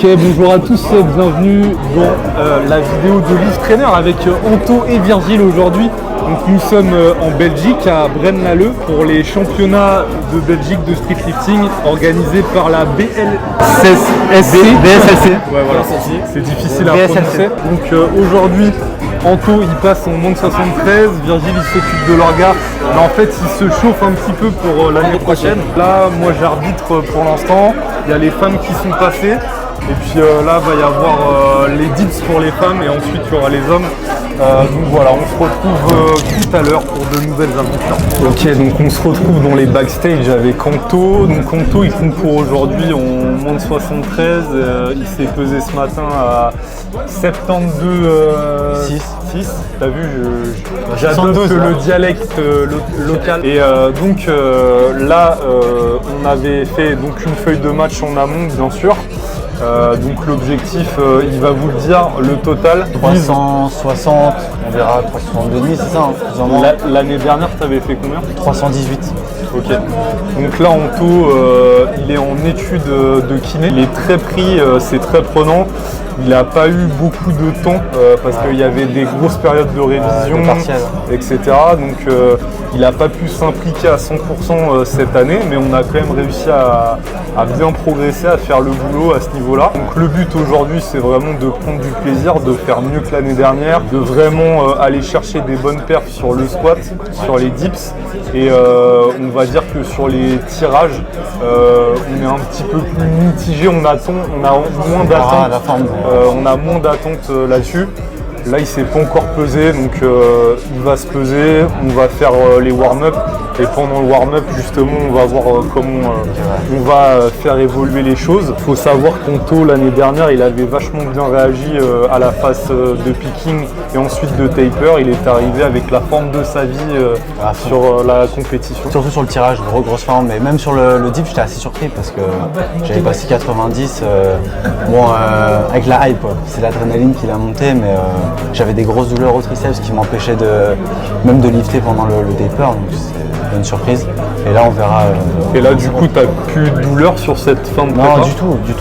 Ok, bonjour à tous, bienvenue dans la vidéo de Lift Trainer avec Anto et Virgile aujourd'hui. Donc nous sommes en Belgique à Braine-l'Alleud pour les championnats de Belgique de streetlifting organisés par la BSLC. Ouais, voilà, c'est difficile à prononcer. Donc aujourd'hui, Anto il passe en moins de 73, Virgile il s'occupe de leur gars, mais en fait il se chauffe un petit peu pour l'année prochaine. Là, moi j'arbitre pour l'instant, il y a les femmes qui sont passées. Et puis là, il va y avoir les dips pour les femmes et ensuite il y aura les hommes. Donc voilà, on se retrouve tout à l'heure pour de nouvelles aventures. Ok, donc on se retrouve dans les backstage avec Anto. Donc Anto, il concourt aujourd'hui en moins de 73. Il s'est pesé ce matin à 72,6. T'as vu, j'adopte le dialecte local. Et donc là, on avait fait donc une feuille de match en amont, bien sûr. Donc l'objectif, il va vous le dire, le total 360, on verra 362 c'est ça hein, L'année dernière, tu avais fait combien? 318. Ok. Donc là, Anto, il est en étude de kiné. Il est très pris, c'est très prenant. Il n'a pas eu beaucoup de temps parce qu'il y avait des grosses périodes de révision, etc. Donc il n'a pas pu s'impliquer à 100% cette année, mais on a quand même réussi à bien progresser, à faire le boulot à ce niveau-là. Donc le but aujourd'hui, c'est vraiment de prendre du plaisir, de faire mieux que l'année dernière, de vraiment aller chercher des bonnes perfs sur le squat, sur les dips. Et on va dire que sur les tirages, on est un petit peu plus mitigé, on a moins d'attentes. On a moins d'attentes là-dessus. Là, il ne s'est pas encore pesé, donc il va se peser. On va faire les warm-up. Et pendant le warm-up, justement, on va voir comment on va faire évoluer les choses. Il faut savoir qu'Anto, l'année dernière, il avait vachement bien réagi à la phase de picking et ensuite de taper. Il est arrivé avec la forme de sa vie sur la compétition. Surtout sur le tirage, grosse forme. Mais même sur le dip, j'étais assez surpris parce que j'avais passé 90. Avec la hype, c'est l'adrénaline qui l'a monté, mais j'avais des grosses douleurs au triceps qui m'empêchaient même de lifter pendant le taper. Donc c'est une surprise. Et là, on verra. Et là, du coup, tu n'as plus de douleur sur cette fin de prépa? Non, du tout. Okay.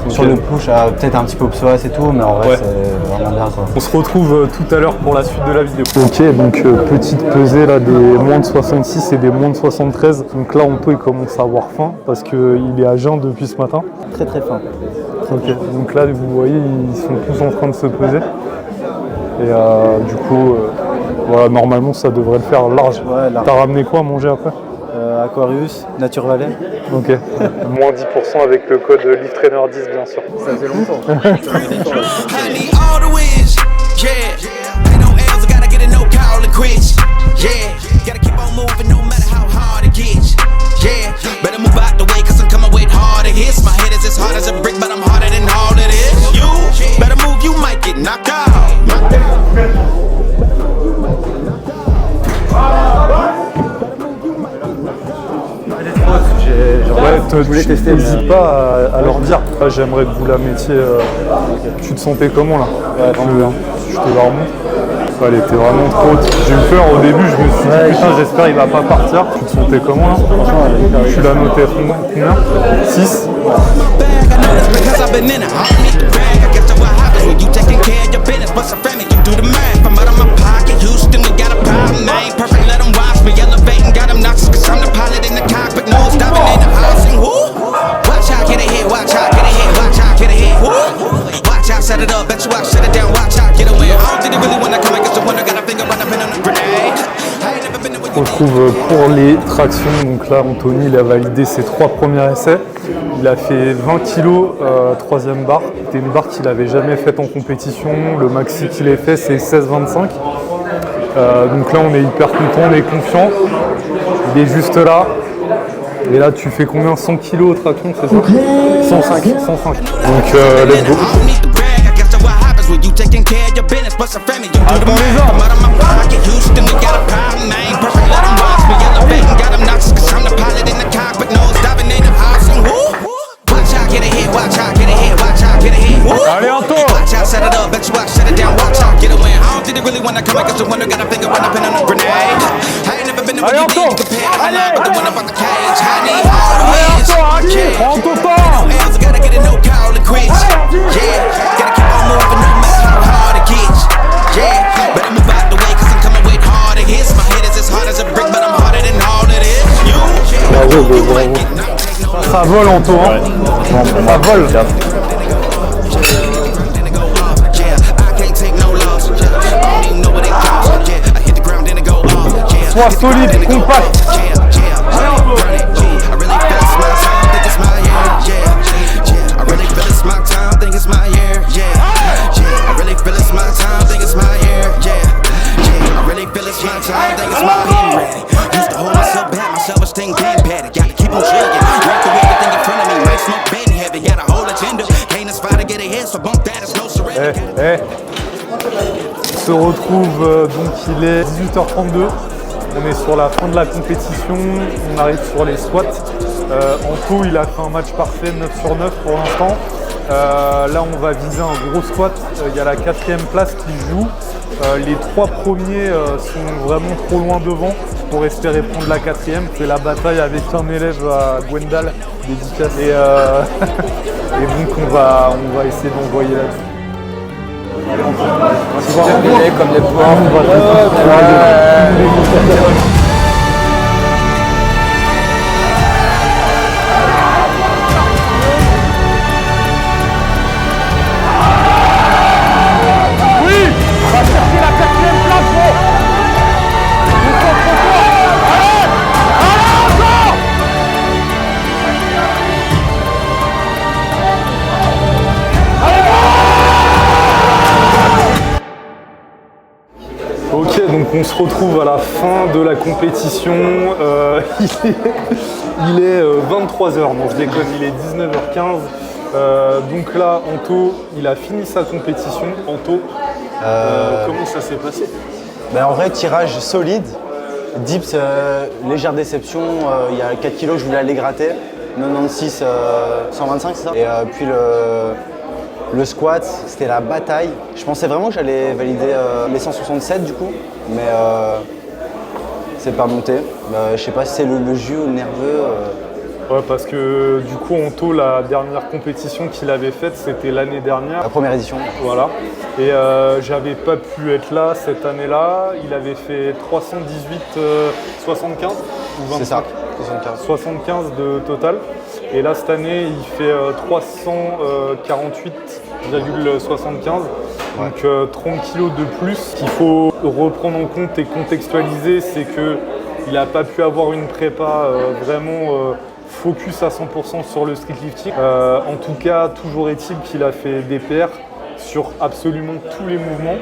Sur le push, peut-être un petit peu psoas et tout, mais en vrai, c'est vraiment bien. Quoi. On se retrouve tout à l'heure pour la suite de la vidéo. Ok, donc petite pesée là, des moins de 66 et des moins de 73. Donc là, Anto, il commence à avoir faim parce qu'il est à jeun depuis ce matin. Très faim. Ok, donc là, vous voyez, ils sont tous en train de se peser. Et du coup, voilà, normalement, ça devrait le faire large. Ouais, large. T'as ramené quoi à manger après? Aquarius, Nature Valley. Ok. Moins 10% avec le code Lift Trainer 10, bien sûr. Ça faisait longtemps. Je voulais tester. N'hésite pas à leur dire. J'aimerais que vous la mettiez. Tu te sentais comment là? Je te la remonte. Elle était vraiment trop haute. J'ai eu peur au début, je me suis dit putain, j'espère il va pas partir. Tu te sentais comment là? Franchement, tu l'as noté combien? 6. On retrouve pour les tractions, donc là Anthony il a validé ses 3 premiers essais. Il a fait 20 kg, troisième barre. C'était une barre qu'il n'avait jamais faite en compétition. Le maxi qu'il ait fait c'est 16,25. Donc là on est hyper content, on est confiant. Il est juste là. Et là tu fais combien? 100 kg au traction, c'est ça? 105. Donc let's go. Allez Anto! Allez Anto! Allez Anto, prends ton temps! Ça vole Anto, hein. Ça vole. Sois solide, compact. On se retrouve donc il est 18h32. On est sur la fin de la compétition, on arrive sur les squats. Anto il a fait un match parfait 9 sur 9 pour l'instant. Là on va viser un gros squat, il y a la 4e place qui joue. Les 3 premiers sont vraiment trop loin devant pour espérer prendre la 4e. C'est la bataille avec un élève à Gwendal, dédicace. Et donc on va essayer d'envoyer là-dessus. Comme les points. Ok, donc on se retrouve à la fin de la compétition. Il est 23h, non je déconne, il est 19h15. Donc là, Anto, il a fini sa compétition. Anto, comment ça s'est passé? En vrai, tirage solide. Dips, légère déception. Il y a 4 kilos, je voulais aller gratter. 96, 125, c'est ça? Et puis le squat, c'était la bataille. Je pensais vraiment que j'allais valider les 167 du coup, mais c'est pas monté. Je sais pas si c'est le jus ou le nerveux. Ouais, parce que du coup, Anto, la dernière compétition qu'il avait faite, c'était l'année dernière. La première édition. Voilà. Et j'avais pas pu être là cette année-là. Il avait fait 318, 75 ou 25. C'est ça, 75 de total. Et là, cette année, il fait 348,75. Donc 30 kilos de plus. Ce qu'il faut reprendre en compte et contextualiser, c'est qu'il n'a pas pu avoir une prépa vraiment focus à 100% sur le streetlifting. En tout cas, toujours est-il qu'il a fait des PR sur absolument tous les mouvements,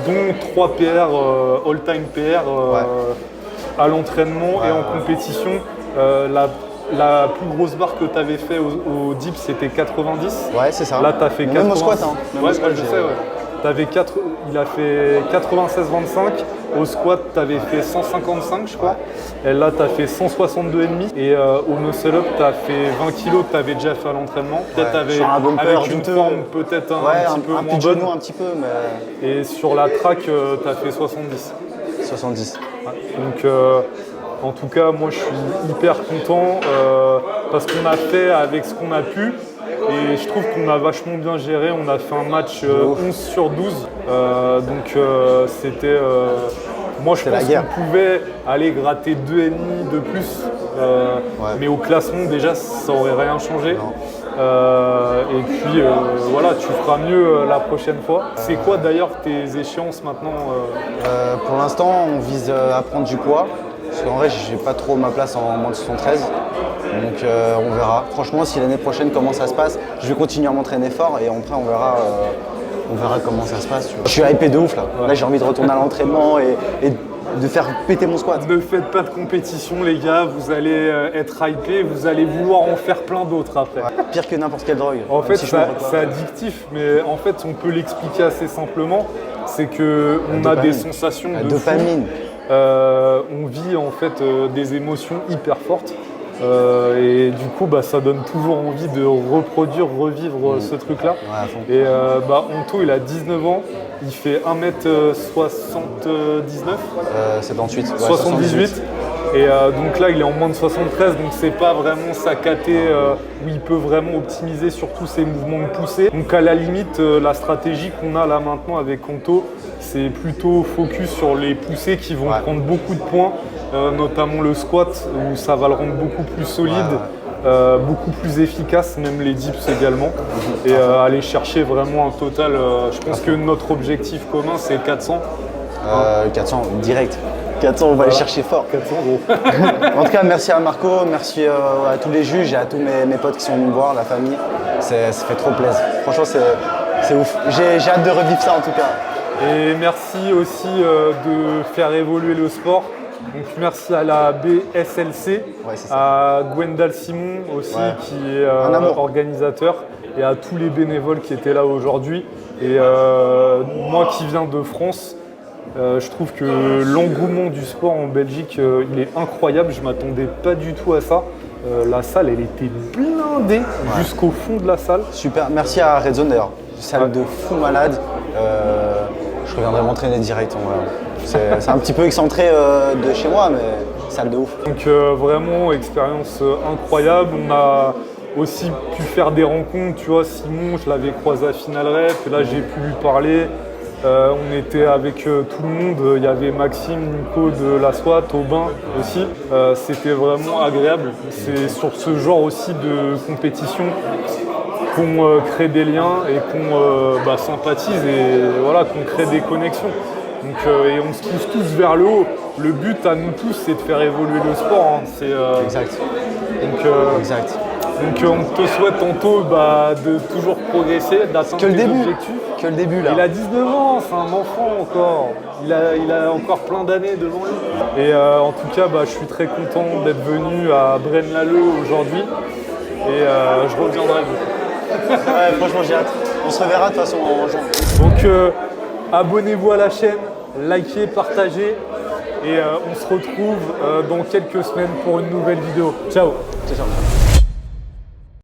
dont 3 PR, all-time PR à l'entraînement et en compétition. La plus grosse barre que tu avais fait au dip, c'était 90. Ouais, c'est ça. Là, tu as fait 80. Même au squat, hein. Ouais, je sais, ouais. Il a fait 96,25. Au squat, tu avais fait 155, je crois. Et là, tu as fait 162,5. Et au muscle-up, tu as fait 20 kilos que tu avais déjà fait à l'entraînement. Peut-être avec une forme peut-être un petit peu moins bonne. Un petit peu, mais... Et sur la track, tu as fait 70. 70. Ouais. Donc, en tout cas, moi, je suis hyper content parce qu'on a fait avec ce qu'on a pu. Et je trouve qu'on a vachement bien géré. On a fait un match 11 sur 12. Donc, c'était... moi, je pense qu'on pouvait aller gratter 2,5 de plus. Mais au classement, déjà, ça n'aurait rien changé. Et puis, voilà, tu feras mieux la prochaine fois. C'est quoi, d'ailleurs, tes échéances maintenant Pour l'instant, on vise à prendre du poids. Parce qu'en vrai, j'ai pas trop ma place en moins de 73. Donc on verra. Franchement, si l'année prochaine, comment ça se passe, je vais continuer à m'entraîner fort et après on verra comment ça se passe. Tu vois. Je suis hypé de ouf là. Ouais. Là, j'ai envie de retourner à l'entraînement et de faire péter mon squat. Ne faites pas de compétition, les gars. Vous allez être hypé, vous allez vouloir en faire plein d'autres après. Ouais. Pire que n'importe quelle drogue. En fait, c'est addictif, mais en fait, on peut l'expliquer assez simplement. C'est qu'on a des sensations de dopamine. On vit en fait des émotions hyper fortes et du coup ça donne toujours envie de revivre ce truc là. Ouais, et Anto il a 19 ans, il fait 1m79 78 ouais, 78 et donc là il est en moins de 73, donc c'est pas vraiment sa caté où il peut vraiment optimiser sur tous ses mouvements de poussée. Donc à la limite la stratégie qu'on a là maintenant avec Anto, c'est plutôt focus sur les poussées qui vont prendre beaucoup de points, notamment le squat où ça va le rendre beaucoup plus solide beaucoup plus efficace, même les dips également, et aller chercher vraiment un total. Je pense que notre objectif commun c'est 400. 400 direct. 400, on va aller chercher fort. 400 gros. En tout cas, merci à Marco, merci à tous les juges et à tous mes potes qui sont venus me voir, la famille. Ça fait trop plaisir. Franchement, c'est ouf. J'ai hâte de revivre ça en tout cas. Et merci aussi de faire évoluer le sport. Donc merci à la BSLC, Ouais, c'est ça. à Gwendal Simon aussi Ouais. qui est Un amour. organisateur, et à tous les bénévoles qui étaient là aujourd'hui. Et moi qui viens de France, je trouve que l'engouement du sport en Belgique, il est incroyable. Je ne m'attendais pas du tout à ça. La salle, elle était blindée jusqu'au fond de la salle. Super, merci à Red Zone d'ailleurs. Salle de fou malade. Je reviendrai m'entraîner direct. C'est un petit peu excentré de chez moi, mais salle de ouf. Donc vraiment, expérience incroyable. On a aussi pu faire des rencontres. Tu vois, Simon, je l'avais croisé à Final Rep, et là j'ai pu lui parler. On était avec tout le monde, il y avait Maxime, Nico de la SWAT, Aubin aussi. C'était vraiment agréable. C'est sur ce genre aussi de compétition qu'on crée des liens et qu'on sympathise et voilà, qu'on crée des connexions. Donc, et on se pousse tous vers le haut. Le but à nous tous, c'est de faire évoluer le sport. Hein. Exact. Exact. Donc on te souhaite tantôt de toujours progresser, d'atteindre Que le tes début. objectifs. Que le début là. Il a 19 ans, c'est un enfant encore. Il a encore plein d'années devant lui. Et en tout cas, je suis très content d'être venu à Braine-l'Alleud aujourd'hui. Et je reviendrai. Ouais, franchement, j'ai hâte. On se reverra de toute façon en juin. Donc abonnez-vous à la chaîne, likez, partagez. Et on se retrouve dans quelques semaines pour une nouvelle vidéo. Ciao. Ciao, ciao.